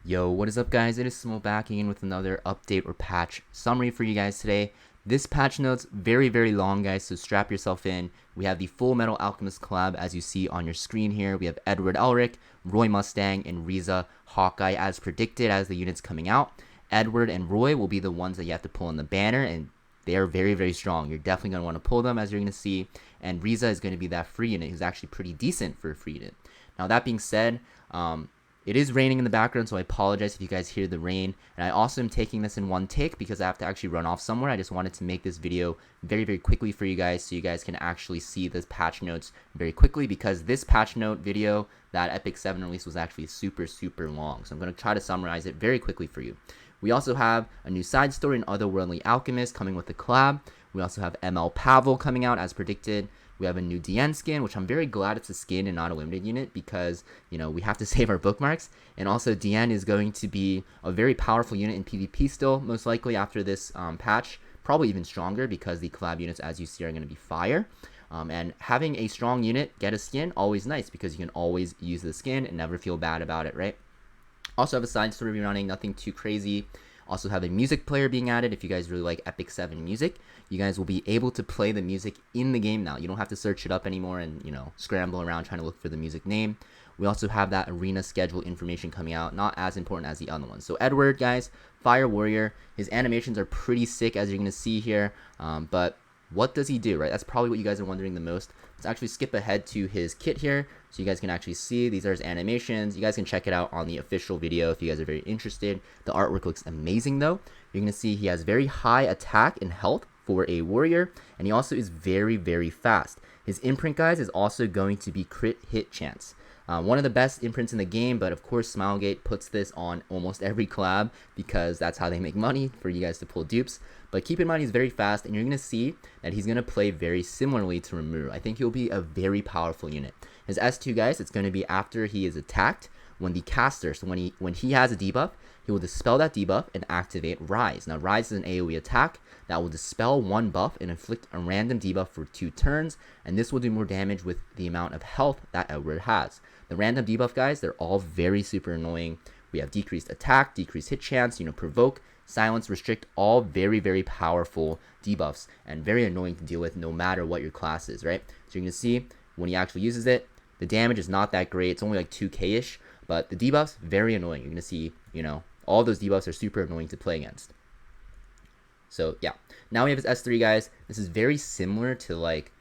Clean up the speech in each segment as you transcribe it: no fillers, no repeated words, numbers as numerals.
Yo, what is up guys? It is Samool back again with another update or patch summary for you guys today. This patch note's very long guys, so strap yourself in. We have the Fullmetal Alchemist collab as you see on your screen here. We have Elric, Roy Mustang, and Riza Hawkeye as predicted as the units coming out. Edward and Roy will be the ones that you have to pull in the banner, and they are very strong. You're definitely going to want to pull them as you're going to see. And Riza is going to be that free unit who's actually pretty decent for a free unit. Now that being said, it is raining in the background, so I apologize if you guys hear the rain. And I also am taking this in one take because I have to actually run off somewhere. I just wanted to make this video very quickly for you guys so you guys can actually see the patch notes very quickly, because this patch note video that Epic 7 released was actually super long. So I'm going to try to summarize it very quickly for you. We also have a new side story in Otherworldly Alchemist coming with the collab. We also have ML Pavel coming out as predicted. We have a new DN skin, which I'm very glad it's a skin and not a limited unit because, you know, we have to save our bookmarks. And also DN is going to be a very powerful unit in PvP still, most likely after this patch. Probably even stronger because the collab units, as you see, are going to be fire. And having a strong unit get a skin, always nice because you can always use the skin and never feel bad about it, right? Also have a side story running, nothing too crazy. Also have a music player being added. If you guys really like Epic 7 music, you guys will be able to play the music in the game now. You don't have to search it up anymore and, you know, scramble around trying to look for the music name. We also have that arena schedule information coming out, not as important as the other ones. So Edward, guys, Fire Warrior, his animations are pretty sick as you're going to see here, but what does he do, right? That's probably what you guys are wondering the most. Let's actually skip ahead to his kit here so you guys can actually see. These are his animations. You guys can check it out on the official video if you guys are very interested. The artwork looks amazing though. You're going to see he has very high attack and health for a warrior, and he also is very fast. His imprint, guys, is also going to be crit hit chance. One of the best imprints in the game, but of course Smilegate puts this on almost every collab because that's how they make money, for you guys to pull dupes. But keep in mind he's very fast, and you're going to see that he's going to play very similarly to Rimuru. I think he'll be a very powerful unit. His S2, guys, it's going to be after he is attacked when the caster, so when he has a debuff, he will dispel that debuff and activate Rise. Now Rise is an AoE attack that will dispel one buff and inflict a random debuff for 2 turns, and this will do more damage with the amount of health that Edward has. The random debuff, guys, they're all very super annoying. We have decreased attack, decreased hit chance, you know, provoke, silence, restrict, all very powerful debuffs and very annoying to deal with no matter what your class is, right? So you're going to see when he actually uses it, the damage is not that great. It's only like 2k-ish, but the debuffs, very annoying. You're going to see, you know, all those debuffs are super annoying to play against. So yeah, now we have his S3, guys. This is very similar to like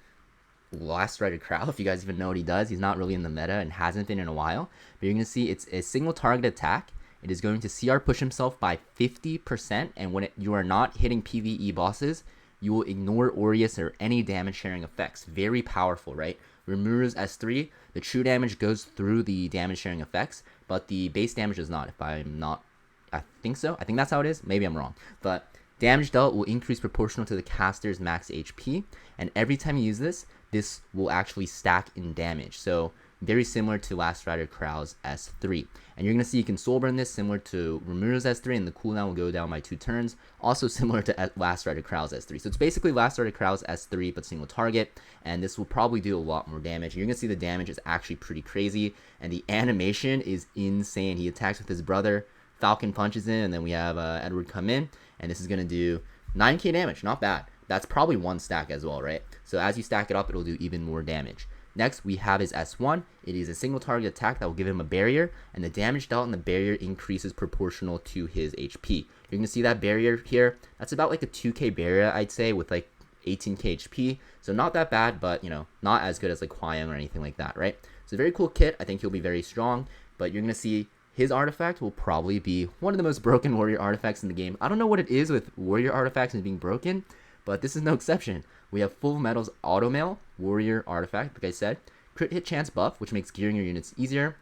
Last Rider Crow, if you guys even know what he does. He's not really in the meta and hasn't been in a while, but you're going to see it's a single target attack. It is going to CR push himself by 50%, and when you are not hitting PvE bosses, you will ignore Aureus or any damage sharing effects. Very powerful, right? Rimuru's S3, the true damage goes through the damage sharing effects, but the base damage does not. If I'm not, I think so. I think that's how it is. Maybe I'm wrong, but damage dealt will increase proportional to the caster's max HP, and every time you use this, this will actually stack in damage. So very similar to Last Rider Crow's S3. And you're going to see you can soul burn this similar to Rimuru's S3, and the cooldown will go down by 2 turns. Also similar to Last Rider Crow's S3. So it's basically Last Rider Crow's S3, but single target. And this will probably do a lot more damage. You're going to see the damage is actually pretty crazy. And the animation is insane. He attacks with his brother. Falcon punches in, and then we have Edward come in. And this is going to do 9k damage. Not bad. That's probably 1 stack as well, right? So as you stack it up, it'll do even more damage. Next, we have his S1. It is a single target attack that will give him a barrier, and the damage dealt in the barrier increases proportional to his HP. You're going to see that barrier here. That's about like a 2k barrier, I'd say, with like 18k HP. So not that bad, but, you know, not as good as like Hwayong or anything like that, right? So very cool kit. I think he'll be very strong, but you're going to see his artifact will probably be one of the most broken warrior artifacts in the game. I don't know what it is with warrior artifacts and being broken, but this is no exception. We have Fullmetal's Automail Warrior Artifact, like I said. Crit hit chance buff, which makes gearing your units easier.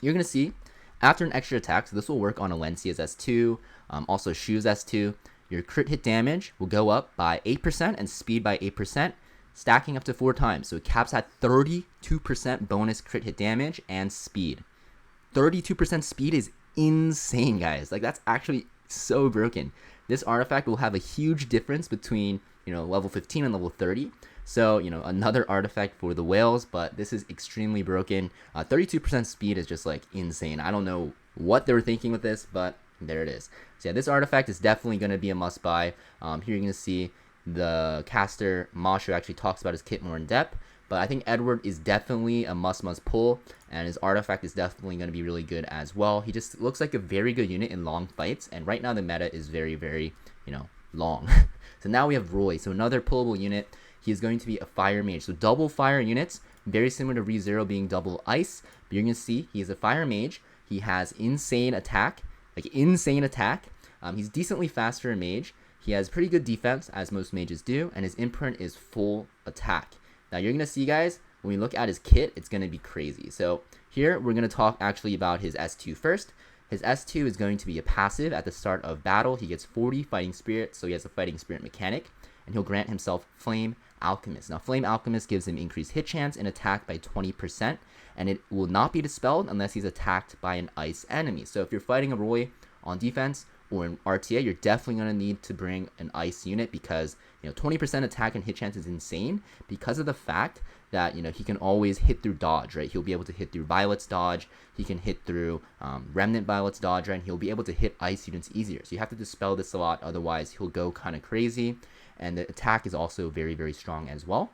You're going to see, after an extra attack, so this will work on Alencia's S2, also Shu's S2, your crit hit damage will go up by 8% and speed by 8%, stacking up to 4 times. So it caps at 32% bonus crit hit damage and speed. 32% speed is insane, guys. Like, that's actually so broken. This artifact will have a huge difference between, you know, level 15 and level 30. So, you know, another artifact for the whales, but this is extremely broken. 32% speed is just like insane. I don't know what they were thinking with this, but there it is. So yeah, this artifact is definitely going to be a must buy. Here you're going to see the caster Mashu actually talks about his kit more in depth, but I think Edward is definitely a must pull, and his artifact is definitely going to be really good as well. He just looks like a very good unit in long fights, and right now the meta is very, very, long. So now we have Roy, so another pullable unit. He is going to be a fire mage, so double fire units, very similar to ReZero being double ice, but you're going to see he is a fire mage. He has insane attack, he's decently fast for a mage. He has pretty good defense, as most mages do, and his imprint is full attack. Now you're going to see, guys, when we look at his kit, it's going to be crazy. So here we're going to talk actually about his S2 first. His S2 is going to be a passive at the start of battle. He gets 40 fighting spirit, so he has a fighting spirit mechanic, and he'll grant himself Flame Alchemist. Now Flame Alchemist gives him increased hit chance and attack by 20%, and it will not be dispelled unless he's attacked by an ice enemy. So if you're fighting a Roy on defense or in RTA, you're definitely going to need to bring an ice unit, because 20% attack and hit chance is insane, because of the fact that he can always hit through dodge, right? He'll be able to hit through Violet's dodge, he can hit through Remnant Violet's dodge, right? And he'll be able to hit ice units easier. So you have to dispel this a lot, otherwise he'll go kind of crazy. And the attack is also very, very strong as well.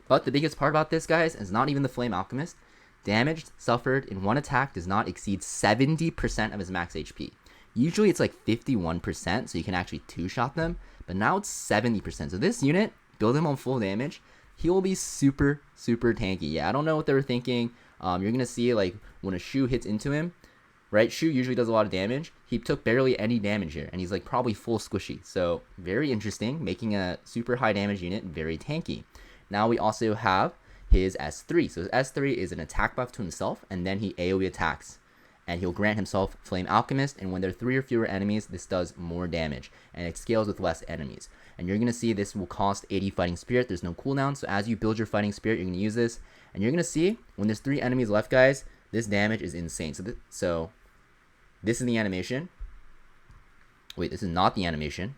But the biggest part about this, guys, is not even the Flame Alchemist. Damage suffered in one attack does not exceed 70% of his max HP. Usually it's like 51%, so you can actually two-shot them, but now it's 70%. So this unit, build him on full damage, he will be super, super tanky. Yeah, I don't know what they were thinking. You're going to see, like, when a Shu hits into him, right? Shu usually does a lot of damage. He took barely any damage here, and he's, like, probably full squishy. So very interesting, making a super high damage unit very tanky. Now we also have his S3. So his S3 is an attack buff to himself, and then he AoE attacks. And he'll grant himself Flame Alchemist, and when there are 3 or fewer enemies, this does more damage, and it scales with less enemies. And you're going to see this will cost 80 Fighting Spirit. There's no cooldown, so as you build your Fighting Spirit, you're going to use this, and you're going to see, when there's 3 enemies left, guys, this damage is insane. So this is the animation. Wait, this is not the animation.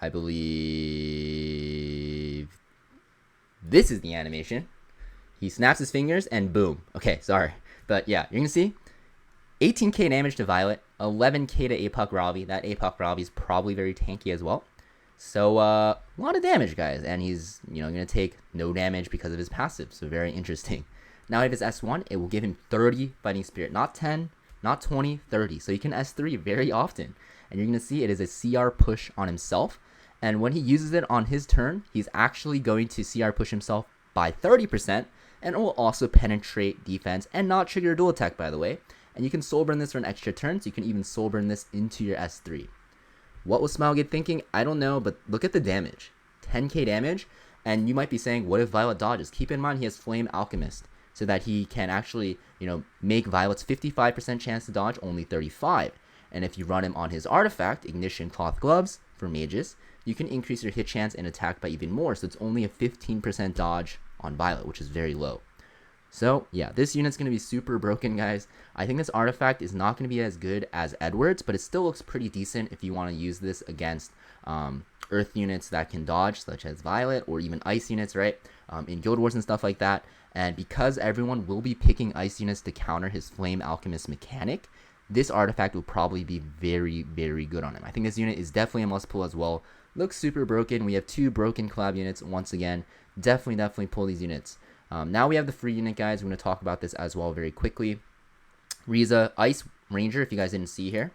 I believe this is the animation. He snaps his fingers and boom. Okay, sorry. But yeah, you're going to see 18k damage to Violet, 11k to Apoc Ravi. That Apoc Ravi is probably very tanky as well. So a lot of damage, guys. And he's, going to take no damage because of his passive. So very interesting. Now if his S1, it will give him 30 Fighting Spirit. Not 10, not 20, 30. So he can S3 very often. And you're going to see it is a CR push on himself. And when he uses it on his turn, he's actually going to CR push himself by 30%. And it will also penetrate defense and not trigger a dual attack, by the way. And you can soul burn this for an extra turn, so you can even soul burn this into your S3. What was Smilegate thinking? I don't know, but look at the damage. 10k damage, and you might be saying, what if Violet dodges? Keep in mind he has Flame Alchemist, so that he can actually, make Violet's 55% chance to dodge only 35. And if you run him on his artifact, Ignition Cloth Gloves, for mages, you can increase your hit chance and attack by even more, so it's only a 15% dodge on Violet, which is very low. So yeah, this unit's going to be super broken, guys. I think this artifact is not going to be as good as Edward's, but it still looks pretty decent if you want to use this against earth units that can dodge, such as Violet, or even ice units, right? In Guild Wars and stuff like that. And because everyone will be picking ice units to counter his Flame Alchemist mechanic, this artifact will probably be very, very good on him. I think this unit is definitely a must pull as well. Looks super broken. We have 2 broken collab units once again. Definitely pull these units. Now we have the free unit, guys. We're going to talk about this as well very quickly. Riza Ice Ranger, if you guys didn't see here.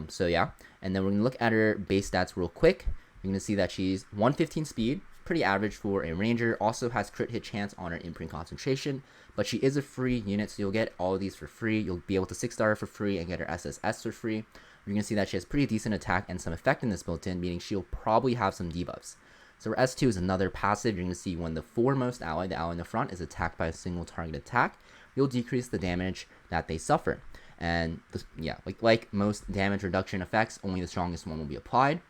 So yeah, and then we're going to look at her base stats real quick. You're going to see that she's 115 speed, pretty average for a ranger. Also has crit hit chance on her imprint concentration, but she is a free unit, so you'll get all of these for free. You'll be able to 6-star her for free and get her SSS for free. You're going to see that she has pretty decent attack and some effectiveness built in, meaning she'll probably have some debuffs. So her S2 is another passive. You're going to see when the foremost ally, the ally in the front, is attacked by a single target attack, you'll decrease the damage that they suffer. And yeah, like most damage reduction effects, only the strongest one will be applied.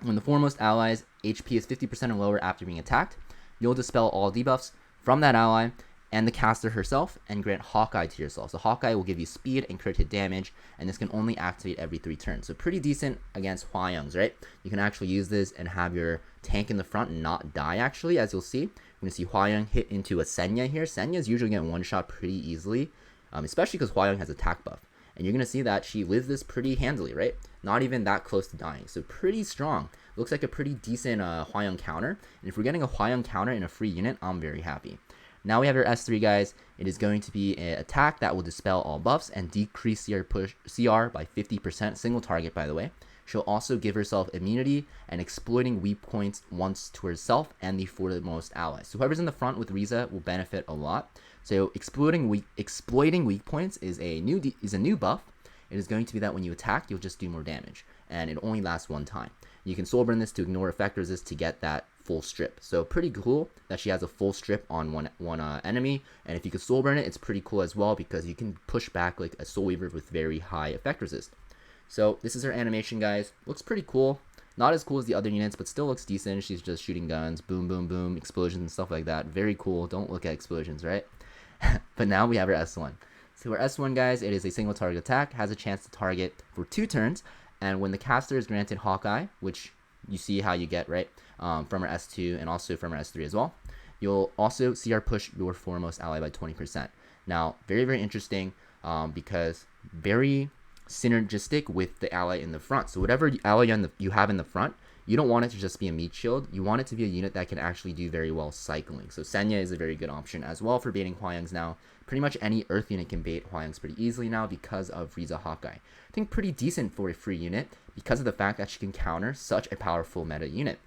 When the foremost ally's HP is 50% or lower after being attacked, you'll dispel all debuffs from that ally and the caster herself and grant Hawkeye to yourself. So Hawkeye will give you speed and crit hit damage, and this can only activate every 3 turns. So pretty decent against Hwayoungs, right? You can actually use this and have your tank in the front and not die, actually, as you'll see. You're going to see Hwayong hit into a Senya here. Senya's usually getting one shot pretty easily, especially because Hwayong has attack buff. And you're going to see that she lives this pretty handily, right? Not even that close to dying. So pretty strong. Looks like a pretty decent Hwayong counter. And if we're getting a Hwayong counter in a free unit, I'm very happy. Now we have your S3, guys. It is going to be an attack that will dispel all buffs and decrease CR by 50%. Single target, by the way. She'll also give herself immunity and exploiting weak points once to herself and the foremost allies. So whoever's in the front with Riza will benefit a lot. So exploiting weak points is a new buff. It is going to be that when you attack, you'll just do more damage, and it only lasts one time. You can soul burn this to ignore effect resist to get that full strip. So pretty cool that she has a full strip on one enemy, and if you can soul burn it, it's pretty cool as well because you can push back like a soul weaver with very high effect resist. So this is her animation, guys. Looks pretty cool. Not as cool as the other units, but still looks decent. She's just shooting guns, boom, boom, boom, explosions and stuff like that. Very cool. Don't look at explosions, right? But now we have her S1. So her S1, guys, it is a single target attack, has a chance to target for 2 turns, and when the caster is granted Hawkeye, which you see how you get, right, from her S2 and also from her S3 as well, you'll also CR push your foremost ally by 20%. Now, very, very interesting because very synergistic with the ally in the front. So whatever ally you have in the front, you don't want it to just be a meat shield. You want it to be a unit that can actually do very well cycling. So Senya is a very good option as well for baiting Hwayongs now. Pretty much any Earth unit can bait Hwayongs pretty easily now because of Riza Hawkeye. I think pretty decent for a free unit because of the fact that she can counter such a powerful meta unit.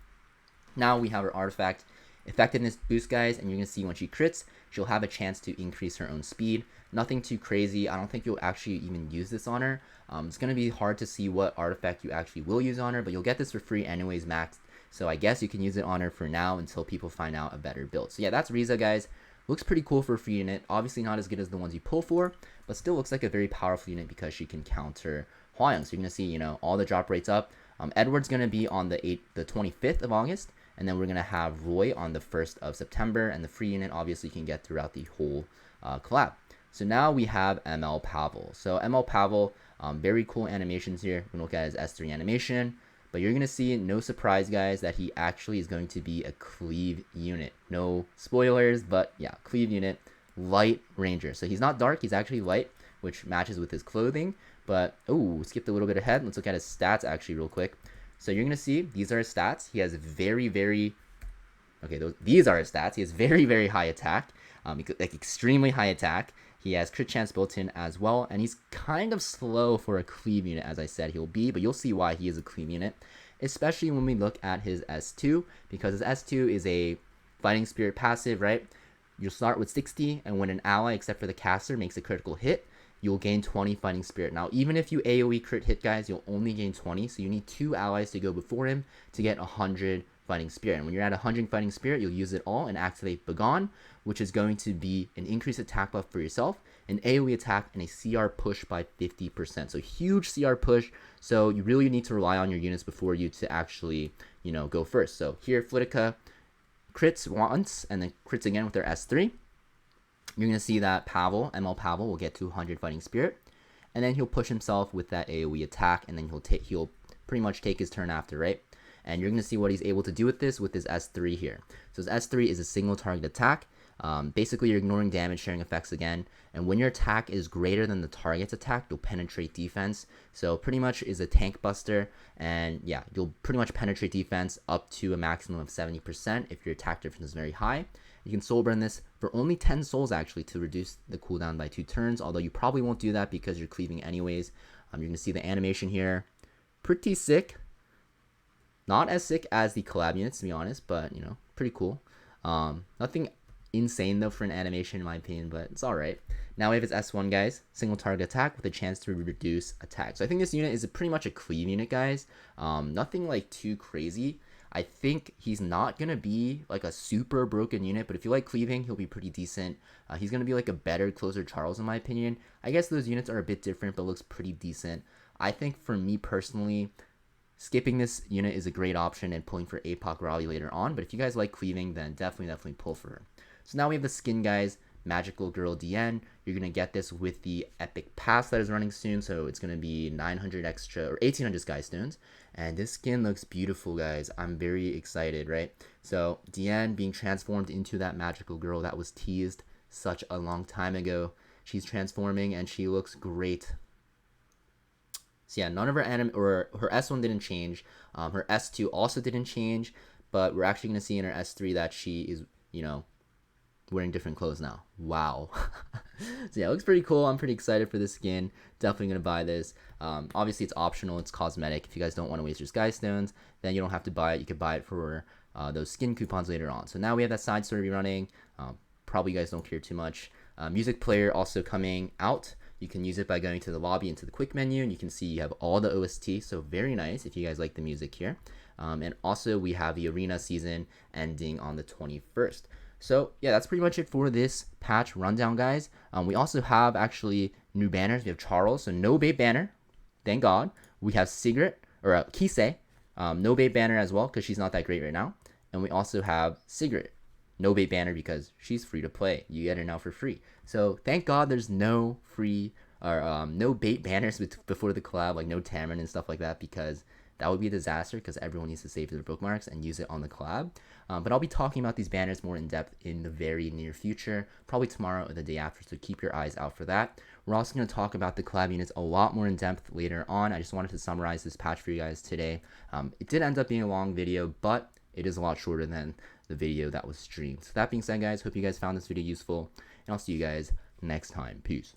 Now we have her artifact effectiveness boost, guys, and you're going to see when she crits, she'll have a chance to increase her own speed. Nothing too crazy. I don't think you'll actually even use this on her. It's going to be hard to see what artifact you actually will use on her, but you'll get this for free anyways, maxed. So I guess you can use it on her for now until people find out a better build. So yeah, that's Riza, guys. Looks pretty cool for a free unit. Obviously not as good as the ones you pull for, but still looks like a very powerful unit because she can counter Hwayong. So you're going to see, you know, all the drop rates up. Edward's going to be on the 25th of August, and then we're going to have Roy on the 1st of September, and the free unit obviously you can get throughout the whole collab. So now we have ML Pavel. So ML Pavel, very cool animations here. We're going to look at his S3 animation, but you're going to see, no surprise, guys, that he actually is going to be a cleave unit. No spoilers, but yeah, cleave unit, light ranger. So he's not dark, he's actually light, which matches with his clothing. But, oh, skipped a little bit ahead. Let's look at his stats actually real quick. So you're going to see, these are his stats. He has these are his stats. He has very, very high attack, like extremely high attack. He has crit chance built in as well, and he's kind of slow for a cleave unit, as I said he'll be, but you'll see why he is a cleave unit, especially when we look at his S2, because his S2 is a fighting spirit passive, right? You'll start with 60, and when an ally, except for the caster, makes a critical hit, you'll gain 20 fighting spirit. Now, even if you AoE crit hit, guys, you'll only gain 20, so you need 2 allies to go before him to get 100 fighting spirit. And when you're at 100 fighting spirit, you'll use it all and activate Begone, which is going to be an increased attack buff for yourself, an AoE attack, and a CR push by 50%. So huge CR push. So you really need to rely on your units before you to actually, you know, go first. So here, Flitica crits once and then crits again with their S3. You're going to see that ML Pavel will get to 100 fighting spirit, and then he'll push himself with that AoE attack, and then he'll pretty much take his turn after, right? And you're going to see what he's able to do with this with his S3 here. So his S3 is a single target attack. Basically, you're ignoring damage sharing effects again, and when your attack is greater than the target's attack, you'll penetrate defense. So pretty much is a tank buster, and yeah, you'll pretty much penetrate defense up to a maximum of 70% if your attack difference is very high. You can soul burn this for only 10 souls actually to reduce the cooldown by 2 turns, although you probably won't do that because you're cleaving anyways. You're going to see the animation here. Pretty sick. Not as sick as the collab units, to be honest, but, you know, pretty cool. Nothing insane, though, for an animation, in my opinion, but it's alright. Now we have his S1, guys. Single target attack with a chance to reduce attack. So I think this unit is pretty much a cleave unit, guys. Nothing, like, too crazy. I think he's not going to be, like, a super broken unit, but if you like cleaving, he'll be pretty decent. He's going to be, like, a better closer Charles, in my opinion. I guess those units are a bit different, but looks pretty decent. I think, for me, personally, skipping this unit is a great option and pulling for APOC Raleigh later on, but if you guys like cleaving, then definitely pull for her. So now we have the skin, guys. Magical Girl DN. You're going to get this with the Epic Pass that is running soon, so it's going to be 900 extra or 1800 Sky Stones. And this skin looks beautiful, guys. I'm very excited, right? So DN being transformed into that Magical Girl that was teased such a long time ago. She's transforming and she looks great. So yeah, none of her her S1 didn't change. Her S2 also didn't change, but we're actually going to see in her S3 that she is, you know, wearing different clothes now. Wow. So yeah, it looks pretty cool. I'm pretty excited for this skin. Definitely going to buy this. Obviously, it's optional. It's cosmetic. If you guys don't want to waste your Sky Stones, then you don't have to buy it. You could buy it for those skin coupons later on. So now we have that side story running. Probably you guys don't care too much. Music player also coming out. You can use it by going to the lobby into the quick menu, and you can see you have all the OST, so very nice if you guys like the music here. And also we have the arena season ending on the 21st. So yeah, that's pretty much it for this patch rundown, guys. We also have actually new banners. We have Charles, so no bait banner, thank God. We have Sigrid, or Kisei, no bait banner as well, because she's not that great right now. And we also have Sigrid, no bait banner because she's free to play. You get her now for free. So thank God there's no free or no bait banners before the collab, like no Tamron and stuff like that, because that would be a disaster because everyone needs to save their bookmarks and use it on the collab. But I'll be talking about these banners more in depth in the very near future, probably tomorrow or the day after, so keep your eyes out for that. We're also going to talk about the collab units a lot more in depth later on. I just wanted to summarize this patch for you guys today. It did end up being a long video, but it is a lot shorter than the video that was streamed. So that being said, guys, hope you guys found this video useful, and I'll see you guys next time. Peace.